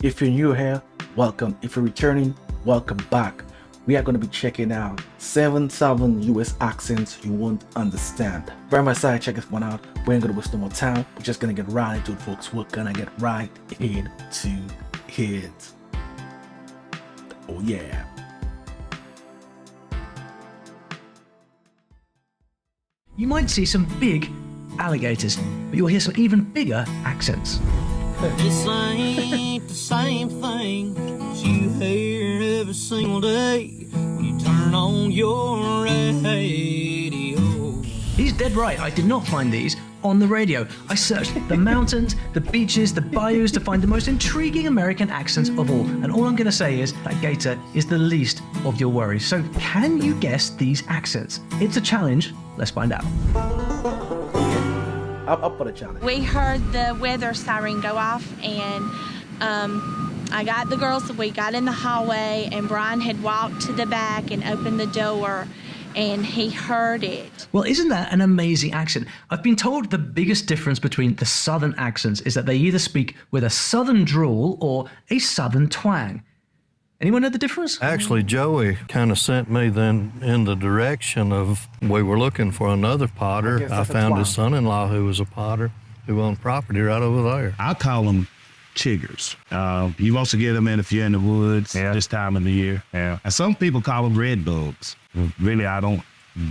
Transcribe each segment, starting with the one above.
If you're new here, welcome. If you're returning, welcome back. We are going to be checking out 7 Southern US accents you won't understand. By my side, check this one out. We ain't going to waste no more time. We're just going to get right into it, folks. We're going to get right into it. Oh yeah. You might see some big alligators, but you'll hear some even bigger accents. This ain't the same thing as you hear every single day when you turn on your radio. He's dead right, I did not find these on the radio. I searched the mountains, the beaches, the bayous to find the most intriguing American accents of all. And all I'm going to say is that gator is the least of your worries. So can you guess these accents? It's a challenge. Let's find out. Up for the challenge. We heard the weather siren go off, and I got the girls. We got in the hallway, and Brian had walked to the back and opened the door, and he heard it. Well, isn't that an amazing accent? I've been told the biggest difference between the southern accents is that they either speak with a southern drawl or a southern twang. Anyone know the difference? Actually, Joey kind of sent me then in the direction of, we were looking for another potter. I found his son-in-law who was a potter who owned property right over there. I call them chiggers. You also get them in if you're in the woods this time of the year. Yeah. And some people call them red bugs. Really, I don't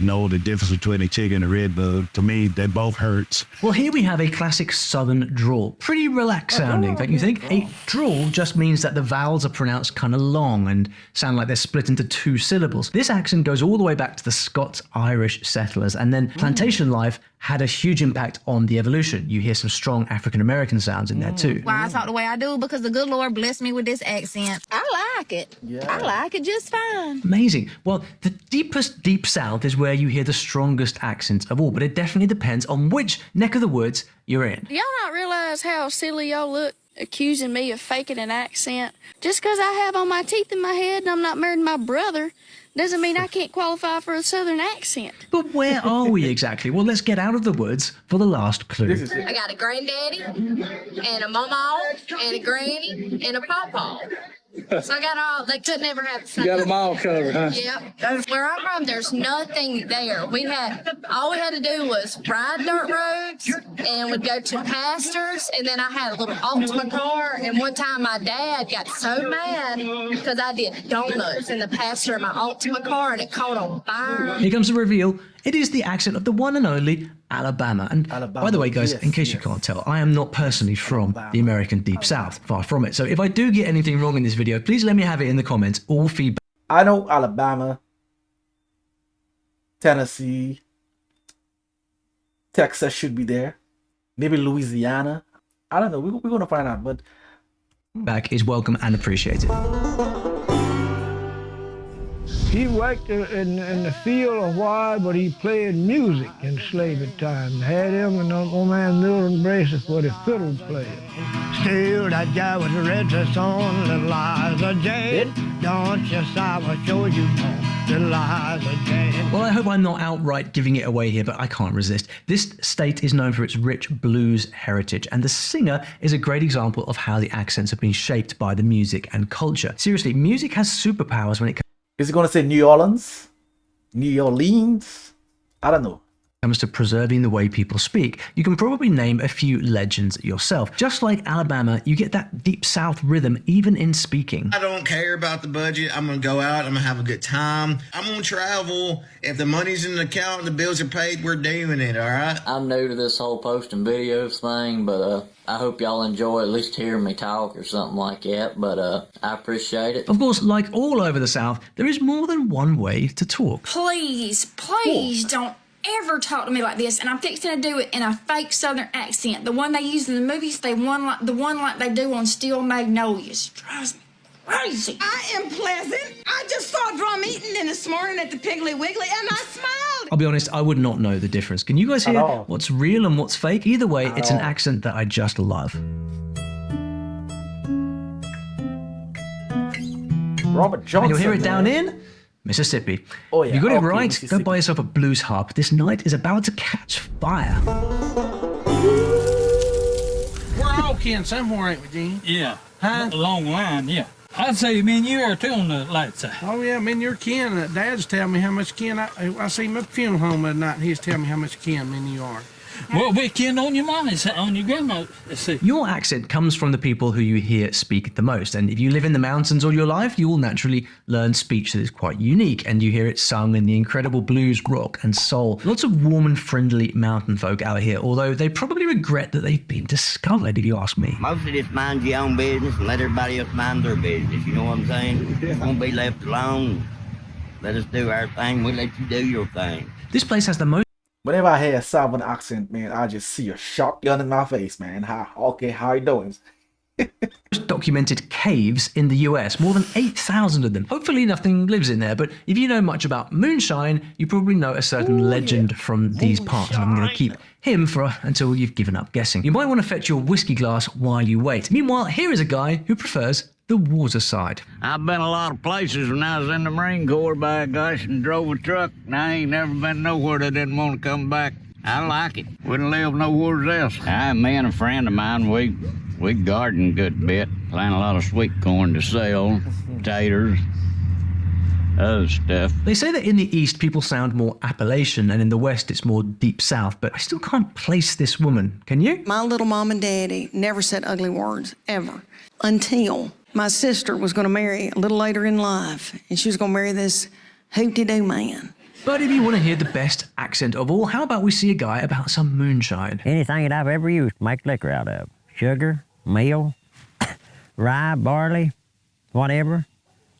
know the difference between a chigger and a red bug. To me, they both hurts. Well, here we have a classic southern drawl. Pretty relaxed sounding, don't you think? A drawl just means that the vowels are pronounced kind of long and sound like they're split into 2 syllables. This accent goes all the way back to the Scots-Irish settlers, and then plantation life had a huge impact on the evolution. You hear some strong African-American sounds in there too. Why I talk the way I do, because the good Lord blessed me with this accent. I like it. Yeah. I like it just fine. Amazing. Well, the deepest deep south is where you hear the strongest accents of all, but it definitely depends on which neck of the woods you're in. Do y'all not realize how silly y'all look accusing me of faking an accent? Just because I have all my teeth in my head and I'm not married to my brother doesn't mean I can't qualify for a southern accent. But where are we exactly? Well, let's get out of the woods for the last clue. I got a granddaddy and a mama and a granny and a pawpaw. So I got all, they couldn't ever have the same. You got them all covered, huh? Yep. Where I'm from, there's nothing there. All we had to do was ride dirt roads and would go to pastures, and then I had a little Altima car, and one time my dad got so mad because I did donuts in the pasture of my Altima car, and it caught on fire. Here comes the reveal. It is the accent of the one and only Alabama. And by the way, guys, in case you can't tell, I am not personally from the American Deep South. Far from it. So if I do get anything wrong in this video, please let me have it in the comments. All feedback. I know Alabama, Tennessee, Texas should be there. Maybe Louisiana. I don't know. We're going to find out. But Back is welcome and appreciated. He worked in the field a while, but he played music in slavery time. Had him and old man Milton Braces for the fiddle player. Still, that guy with the red dress on, little Liza Jane. Don't you sigh, I'll show you more, little Liza Jane. Well, I hope I'm not outright giving it away here, but I can't resist. This state is known for its rich blues heritage, and the singer is a great example of how the accents have been shaped by the music and culture. Seriously, music has superpowers when it is it going to say New Orleans? New Orleans? I don't know. comes to preserving the way people speak. You can probably name a few legends yourself. Just like Alabama, you get that deep south rhythm even in speaking. I don't care about the budget. I'm going to go out. I'm going to have a good time. I'm going to travel. If the money's in the account and the bills are paid, we're doing it, all right? I'm new to this whole posting videos thing, but I hope y'all enjoy at least hearing me talk or something like that, but I appreciate it. Of course, like all over the South, there is more than one way to talk. Please don't ever talk to me like this, and I'm fixing to do it in a fake Southern accent. The one they use in the movies, the one like they do on Steel Magnolias. Drives me crazy. I am pleasant. I just saw Drum Eating in this morning at the Piggly Wiggly, and I smiled. I'll be honest, I would not know the difference. Can you guys hear what's real and what's fake? Either way, it's an accent that I just love. Robert Johnson. And you'll hear it down in Mississippi. Oh yeah. If you got it right, go buy yourself a blues harp. This night is about to catch fire. We're all got kin somewhere, ain't we, Gene? Yeah. Huh? A long line, yeah. I'd say me and you are too on the light side. Oh, yeah, me and your kin. Dad's telling me how much kin I see him at the funeral home the other night, and he's telling me how much kin me and you are. Well, we're kin on your mama's, on your grandma's. Let's see. Your accent comes from the people who you hear speak the most, and if you live in the mountains all your life, you will naturally learn speech that is quite unique, and you hear it sung in the incredible blues, rock, and soul. Lots of warm and friendly mountain folk out here, although they probably regret that they've been discovered, if you ask me. Most of this mind your own business and let everybody else mind their business, you know what I'm saying? Won't be left alone. Let us do our thing, we'll let you do your thing. This place has the most. Whenever I hear a Southern accent, man, I just see a shotgun in my face, man. How you doing? Documented caves in the US, more than 8,000 of them. Hopefully nothing lives in there, but if you know much about moonshine, you probably know a certain legend from these parts, and I'm going to keep him until you've given up guessing. You might want to fetch your whiskey glass while you wait. Meanwhile, here is a guy who prefers the water side. I've been a lot of places when I was in the Marine Corps, by gosh, and drove a truck, and I ain't never been nowhere that didn't want to come back. I like it. Wouldn't live nowhere else. Me and a friend of mine, we garden a good bit, plant a lot of sweet corn to sell, taters, other stuff. They say that in the East, people sound more Appalachian, and in the West, it's more Deep South, but I still can't place this woman. Can you? My little mom and daddy never said ugly words, ever, until my sister was going to marry a little later in life, and she was going to marry this hooty-doo man. But if you want to hear the best accent of all, how about we see a guy about some moonshine? Anything that I've ever used to make liquor out of. Sugar, meal, rye, barley, whatever.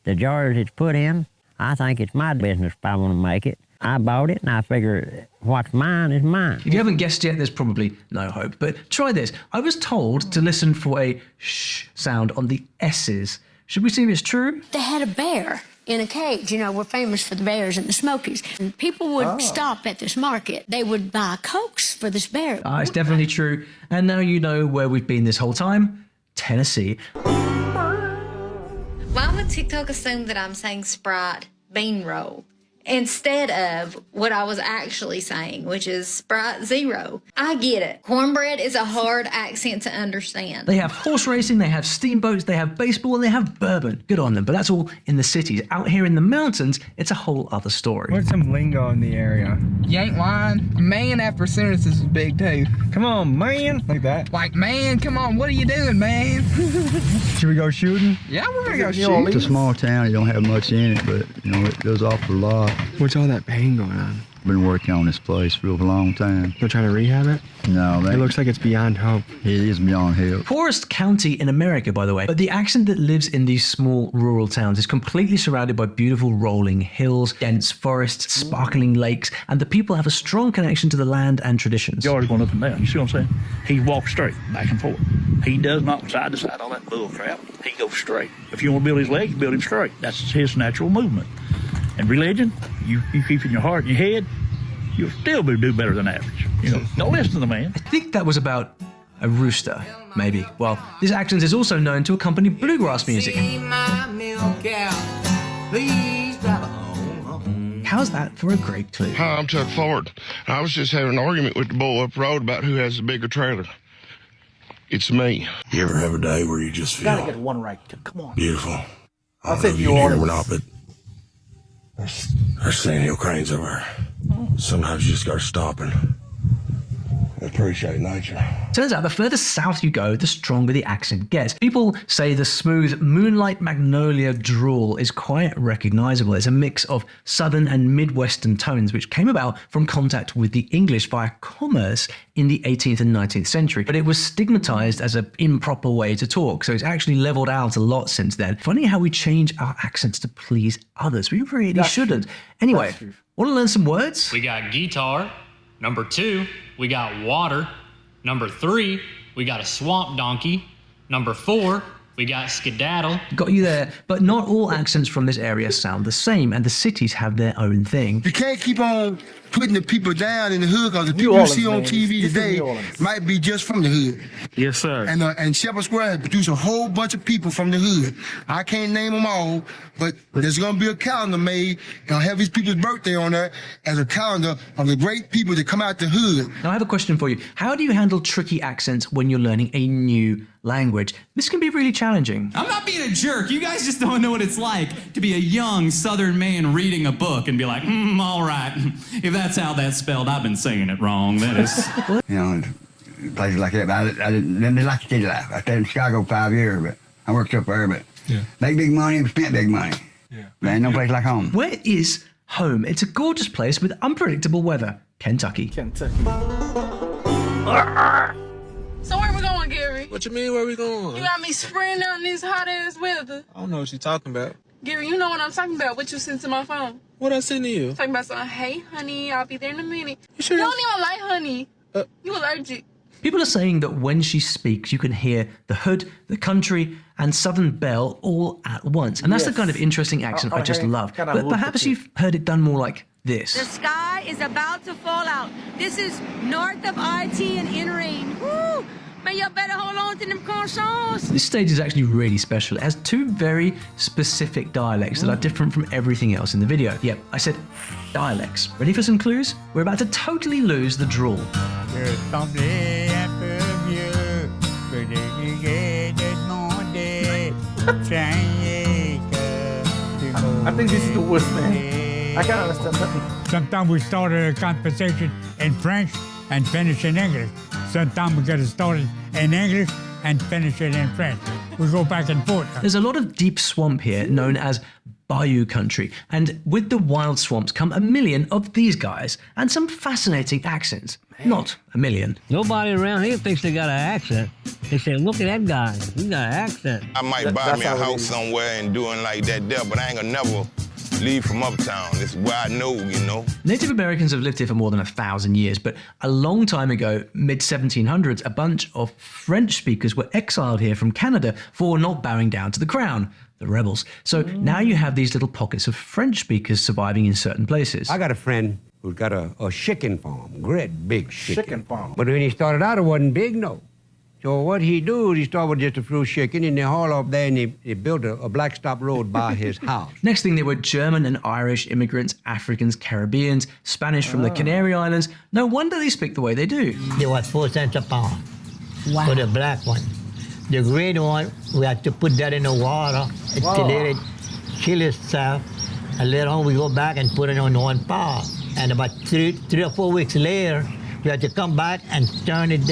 The jars it's put in, I think it's my business if I want to make it. I bought it, and I figure what's mine is mine. If you haven't guessed yet, there's probably no hope. But try this. I was told to listen for a shh sound on the S's. Should we see if it's true? They had a bear in a cage. You know, we're famous for the bears and the Smokies. And people would stop at this market. They would buy Cokes for this bear. It's definitely true. And now you know where we've been this whole time. Tennessee. Why would TikTok assume that I'm saying Sprite bean roll instead of what I was actually saying, which is Sprite Zero? I get it. Cornbread is a hard accent to understand. They have horse racing, they have steamboats, they have baseball, and they have bourbon. Good on them, but that's all in the cities. Out here in the mountains, it's a whole other story. What's some lingo in the area? You ain't lying. Man after sentences is big too. Come on, man. Like that. Like, man, come on, what are you doing, man? Should we go shooting? Yeah, we're gonna go shoot. It's a small town. You don't have much in it, but, you know, it goes off a lot. What's all that pain going on? Been working on this place for a long time. They're trying to rehab it? No, it looks like it's beyond hope. It is beyond help. Poorest county in America, by the way. But the accent that lives in these small rural towns is completely surrounded by beautiful rolling hills, dense forests, sparkling lakes, and the people have a strong connection to the land and traditions. Yard's going up and down. You see what I'm saying? He walks straight, back and forth. He does not side to side, all that bull crap. He goes straight. If you want to build his legs, build him straight. That's his natural movement. And religion, you keep in your heart and your head, you'll still do better than average. You know, don't listen to the man. I think that was about a rooster, maybe. Well, this accent is also known to accompany bluegrass music. How's that for a great clue? Hi, I'm Chuck Ford. I was just having an argument with the boy up the road about who has the bigger trailer. It's me. You ever have a day where you just feel Gotta get one right. Come on. beautiful? I I'll don't say know if New you can hear Orleans. them or not, but there's sandhill cranes over there. Sometimes you just gotta stop and appreciate nature. Turns out the further south you go, the stronger the accent gets. People say the smooth moonlight magnolia drawl is quite recognizable. It's a mix of southern and midwestern tones, which came about from contact with the English via commerce in the 18th and 19th century. But it was stigmatized as an improper way to talk, so it's actually leveled out a lot since then. Funny how we change our accents to please others. We really shouldn't. Anyway, want to learn some words? We got guitar. Number 2, we got water. Number 3, we got a swamp donkey. Number 4, we got skedaddle. Got you there, but not all accents from this area sound the same, and the cities have their own thing. You can't keep on putting the people down in the hood, because the people you see on TV today might be just from the hood. Yes, sir. And Shepherd Square has produced a whole bunch of people from the hood. I can't name them all, but there's going to be a calendar made, and I'll have these people's birthday on there as a calendar of the great people that come out the hood. Now I have a question for you. How do you handle tricky accents when you're learning a new language? This can be really challenging. I'm not being a jerk. You guys just don't know what it's like to be a young Southern man reading a book and be like, all right. If that's how that's spelled, I've been saying it wrong. That is. You know, places like that. But I didn't like the city life. I stayed in Chicago 5 years, but I worked up there, but make big money and spent big money. There ain't no place like home. Where is home? It's a gorgeous place with unpredictable weather. Kentucky. So where we going, Gary? What you mean, where we going? You got me spraying out in this hot ass weather. I don't know what you talking about. Gary, you know what I'm talking about. What you sent to my phone. What I sent to you? Talking about something, hey, honey, I'll be there in a minute. You sure? You don't even like honey. You allergic. People are saying that when she speaks, you can hear the hood, the country, and Southern belle all at once. And that's the kind of interesting accent I just love. But perhaps you've heard it done more like this. The sky is about to fall out. This is north of IT and in rain. Woo! Man, y'all better hold on to them croissants. This stage is actually really special. It has two very specific dialects that are different from everything else in the video. Yep, I said dialects. Ready for some clues? We're about to totally lose the drawl. I think this is the worst thing. I can't understand nothing. Sometimes we started a conversation in French and finish in English. Sometimes we get it started in English and finish it in French. We go back and forth. There's a lot of deep swamp here known as bayou country, and with the wild swamps come a million of these guys and some fascinating accents. Not a million. Nobody around here thinks they got an accent. They say, look at that guy, he got an accent. I might buy me a house somewhere and doing like that there, but I ain't gonna never leave from uptown. It's where I know, you know. Native Americans have lived here for more than 1,000 years, but a long time ago, mid-1700s, a bunch of French speakers were exiled here from Canada for not bowing down to the crown, the rebels. So now you have these little pockets of French speakers surviving in certain places. I got a friend who's got a chicken farm, great big Chicken farm. But when he started out, it wasn't big, no. So what he do is he started with just a few chicken, and they haul up there, and he built a black stop road by his house. Next thing, there were German and Irish immigrants, Africans, Caribbeans, Spanish from the Canary Islands. No wonder they speak the way they do. They was 4 cents a pound for the black one. The green one, we had to put that in the water to let it kill itself. And later on, we go back and put it on 1 pound. And about 3 or 4 weeks later, we had to come back and turn it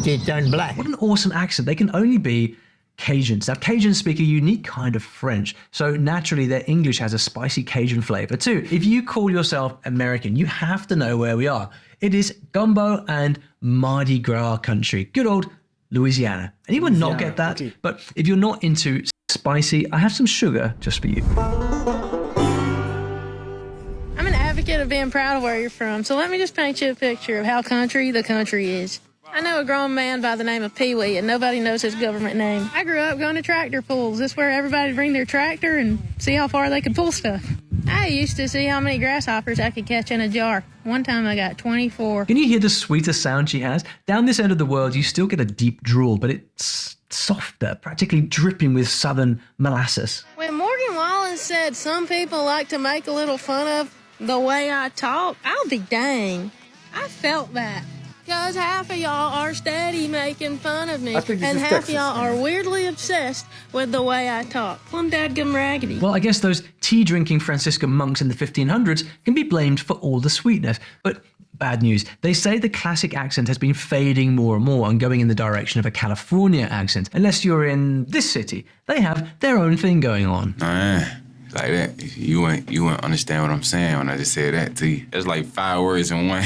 to turn black. What an awesome accent. They can only be Cajuns. Now, Cajuns speak a unique kind of French, so naturally their English has a spicy Cajun flavor too. If you call yourself American, you have to know where we are. It is gumbo and Mardi Gras country. Good old Louisiana. Anyone not get that? Okay. But if you're not into spicy, I have some sugar just for you. I'm an advocate of being proud of where you're from, so let me just paint you a picture of how country the country is. I know a grown man by the name of Pee Wee, and nobody knows his government name. I grew up going to tractor pulls. This is where everybody would bring their tractor and see how far they could pull stuff. I used to see how many grasshoppers I could catch in a jar. One time I got 24. Can you hear the sweeter sound she has? Down this end of the world, you still get a deep drawl, but it's softer, practically dripping with southern molasses. When Morgan Wallen said some people like to make a little fun of the way I talk, I'll be dang. I felt that. Because half of y'all are steady making fun of me, and half of y'all are weirdly obsessed with the way I talk. I'm dadgum raggedy. Well, I guess those tea-drinking Franciscan monks in the 1500s can be blamed for all the sweetness. But bad news. They say the classic accent has been fading more and more and going in the direction of a California accent. Unless you're in this city, they have their own thing going on. Like that, you wouldn't understand what I'm saying when I just said that to you. It's like 5 words in one.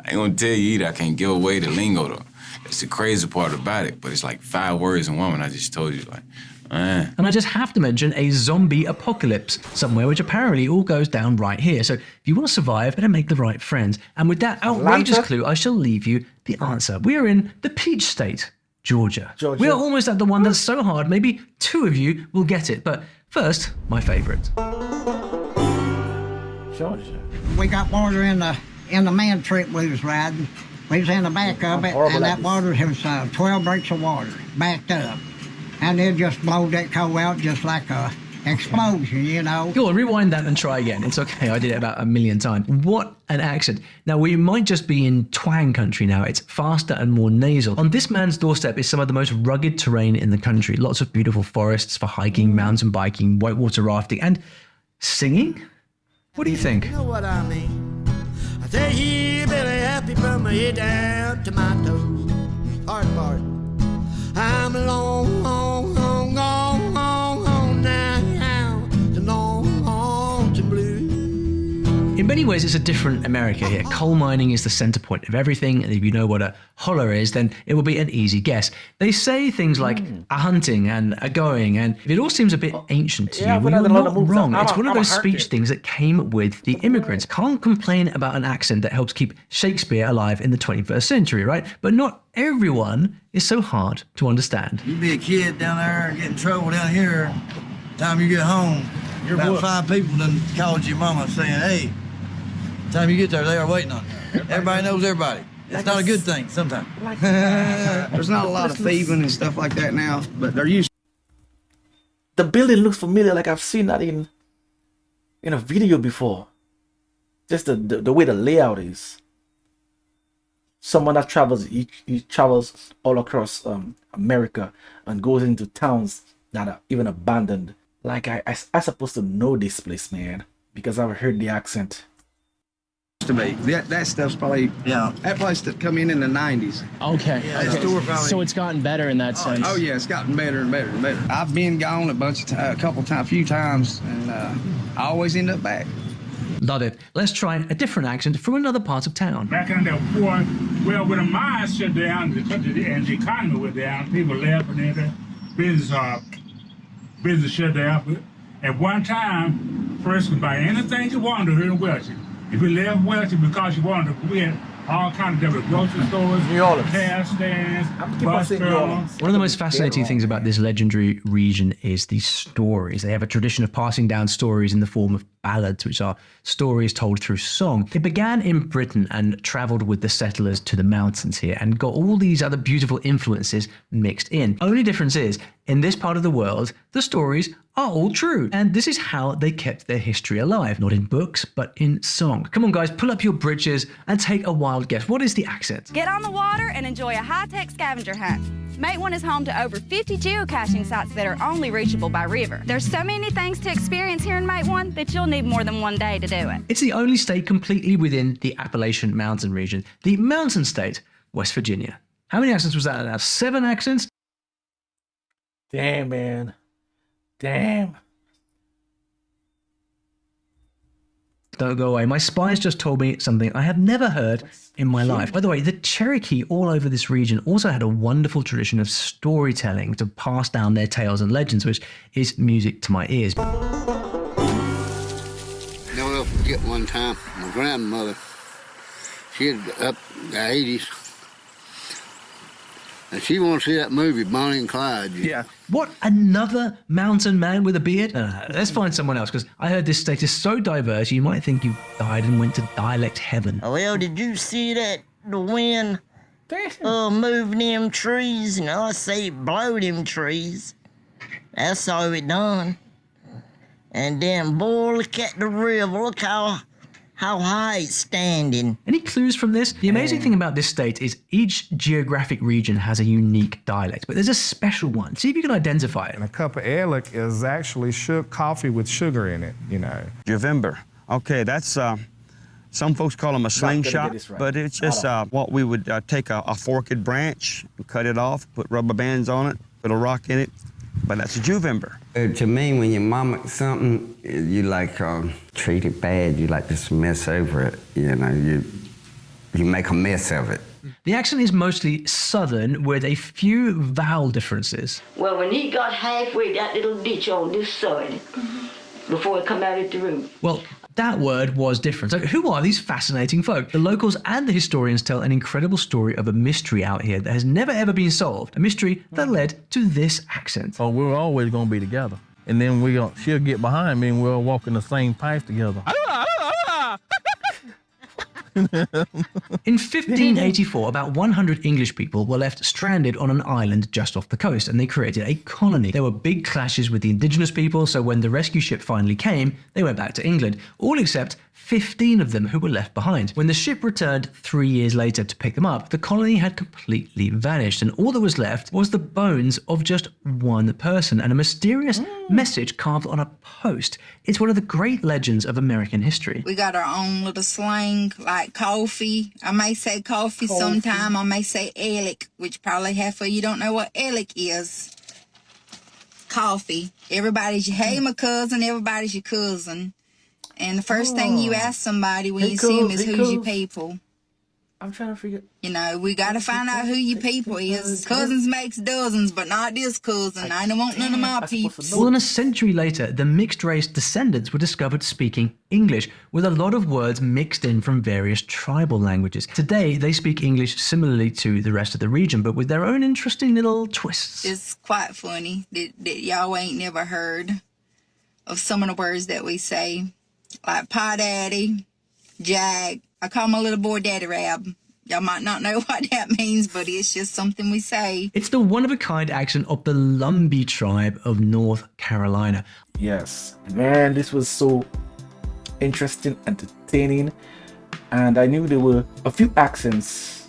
I ain't gonna tell you either. I can't give away the lingo though. It's the crazy part about it, but it's like 5 words in one when I just told you, like, And I just have to mention a zombie apocalypse somewhere, which apparently all goes down right here. So if you want to survive, better make the right friends. And with that outrageous clue, I shall leave you the answer. We are in the Peach State, Georgia. We are almost at the one that's so hard, maybe 2 of you will get it. But first, my favorite. Georgia. We got water in the man trip we was riding. We was in the back of it, and that water was 12 bricks of water backed up. And it just blowed that coal out just like a explosion, you know. Go on, rewind that and try again. It's okay, I did it about 1,000,000 times. What an accent. Now, we might just be in twang country now. It's faster and more nasal. On this man's doorstep is some of the most rugged terrain in the country. Lots of beautiful forests for hiking, mountain biking, whitewater rafting, and singing? What do you think? You know what I mean? I say here, Billy, happy from my head down to my toes. Hard part. I'm long, long, long, long, long, long now. The long, long to blue. In many ways, it's a different America here. Coal mining is the center point of everything, and if you know what a holler is, then it will be an easy guess. They say things like a hunting and a going, and if it all seems a bit ancient to you, well, you're not wrong. It's one of those speech things that came with the immigrants. Can't complain about an accent that helps keep Shakespeare alive in the 21st century, right? But not everyone is so hard to understand. You be a kid down there and get in trouble down here, time you get home, about 5 people done called your mama saying, hey, time you get there, they are waiting on you. Everybody knows everybody. It's not a good thing sometimes. There's not a lot of thieving and stuff like that now, but they're used. The building looks familiar, like I've seen that in a video before. Just the way the layout is. Someone that travels, he travels all across America and goes into towns that are even abandoned. Like I supposed to know this place, man, because I've heard the accent. To be that stuff's probably that place that come in the 90s. Okay. So it's gotten better in that sense. Oh yeah, it's gotten better and better and better. I've been gone a few times, and I always end up back. Love it. Let's try a different accent from another part of town. Back in that war, well, when the mines shut down and the economy went down, people left and then business shut down. At one time, first could buy anything you wanted here in Wellington. If you left Wellington because you wanted to win all kinds of different grocery stores, gas stands, bus terminals. One of the most fascinating things about this legendary region is the stories. They have a tradition of passing down stories in the form of ballads, which are stories told through song. It began in Britain and traveled with the settlers to the mountains here and got all these other beautiful influences mixed in. Only difference is, in this part of the world, the stories are all true. And this is how they kept their history alive. Not in books, but in song. Come on, guys, pull up your britches and take a wild guess. What is the accent? Get on the water and enjoy a high-tech scavenger hunt. Mate One is home to over 50 geocaching sites that are only reachable by river. There's so many things to experience here in Mate One that you'll need more than one day to do it. It's the only state completely within the Appalachian Mountain region, the mountain state, West Virginia. How many accents was that now? 7 accents? Damn, man. Damn. Don't go away. My spies just told me something I have never heard in my life. By the way, the Cherokee all over this region also had a wonderful tradition of storytelling to pass down their tales and legends, which is music to my ears. Never will forget one time, my grandmother, she had up in the 80s, and she wanted to see that movie, Bonnie and Clyde. Yeah. What? Another mountain man with a beard? No, let's find someone else, because I heard this state is so diverse, you might think you died and went to dialect heaven. Well, did you see that the wind moved them trees? And I say blow them trees. That's all it done. And then, boy, look at the river. Look how high it's standing. Any clues from this? The amazing thing about this state is each geographic region has a unique dialect, but there's a special one. See if you can identify it. And a cup of Ehrlich is actually coffee with sugar in it, you know. November. Okay, that's, some folks call them a slingshot, right. But it's just what we would take a forked branch, and cut it off, put rubber bands on it, put a rock in it, but that's a Juvember. To me, when you mimic something, you like treat it bad. You like just mess over it. You know, you make a mess of it. The accent is mostly southern with a few vowel differences. Well, when he got halfway that little ditch on this side, before it come out at the room. Well, that word was different. So who are these fascinating folk? The locals and the historians tell an incredible story of a mystery out here that has never ever been solved. A mystery that led to this accent. Oh, we're always gonna be together. And then she'll get behind me and we'll walk in the same path together. In 1584, about 100 English people were left stranded on an island just off the coast, and they created a colony. There were big clashes with the indigenous people, so when the rescue ship finally came, they went back to England, all except 15 of them who were left behind. When the ship returned 3 years later to pick them up, the colony had completely vanished, and all that was left was the bones of just one person and a mysterious message carved on a post. It's one of the great legends of American history. We got our own little slang, like coffee. I may say coffee sometime. I may say Alec, which probably half of you don't know what Alec is. Coffee. Everybody's your, hey, my cousin. Everybody's your cousin. And the first thing you ask somebody when you see them is, who's your people? I'm trying to figure. You know, we got to find out who your people is. Cousins makes dozens, but not this cousin. I don't want none of my people. More than a century later, the mixed-race descendants were discovered speaking English, with a lot of words mixed in from various tribal languages. Today, they speak English similarly to the rest of the region, but with their own interesting little twists. It's quite funny that y'all ain't never heard of some of the words that we say, like Pa Daddy, Jag. I call my little boy Daddy Rab. Y'all might not know what that means, but it's just something we say. It's the one-of-a-kind accent of the Lumbee tribe of North Carolina. Yes, man, this was so interesting, entertaining, and I knew there were a few accents,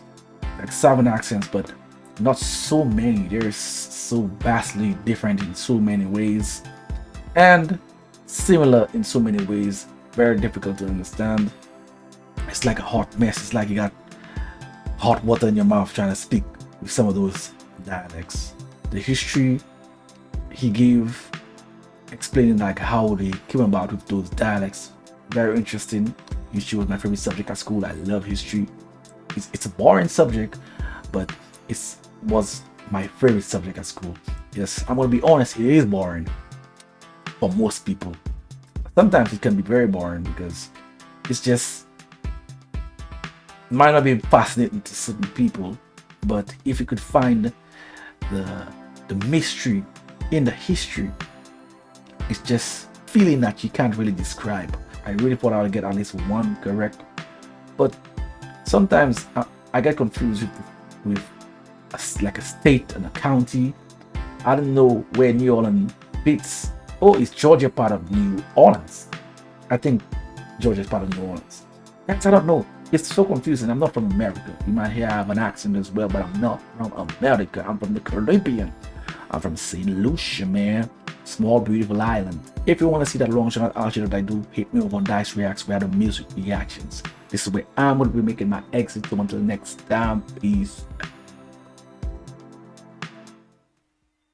like 7 accents, but not so many. They're so vastly different in so many ways, and similar in so many ways. Very difficult to understand. It's like a hot mess. It's like you got hot water in your mouth trying to speak with some of those dialects. The history he gave, explaining like how they came about with those dialects, very interesting. History was my favorite subject at school. I love history. It's a boring subject, but it was my favorite subject at school. Yes, I'm gonna be honest, it is boring for most people. Sometimes it can be very boring because it's just might not be fascinating to certain people, but if you could find the mystery in the history, it's just feeling that you can't really describe. I really thought I would get at least one correct, but sometimes I get confused with like a state and a county. I don't know where New Orleans fits. Oh, is Georgia part of New Orleans? I think Georgia is part of New Orleans. That's, I don't know. It's so confusing. I'm not from America. You might hear I have an accent as well, but I'm not from America. I'm from the Caribbean. I'm from St. Lucia, man. Small, beautiful island. If you want to see that long shot outro that I do, hit me over on Dyce Reacts. We have the music reactions. This is where I'm going to be making my exit. So until next time, peace.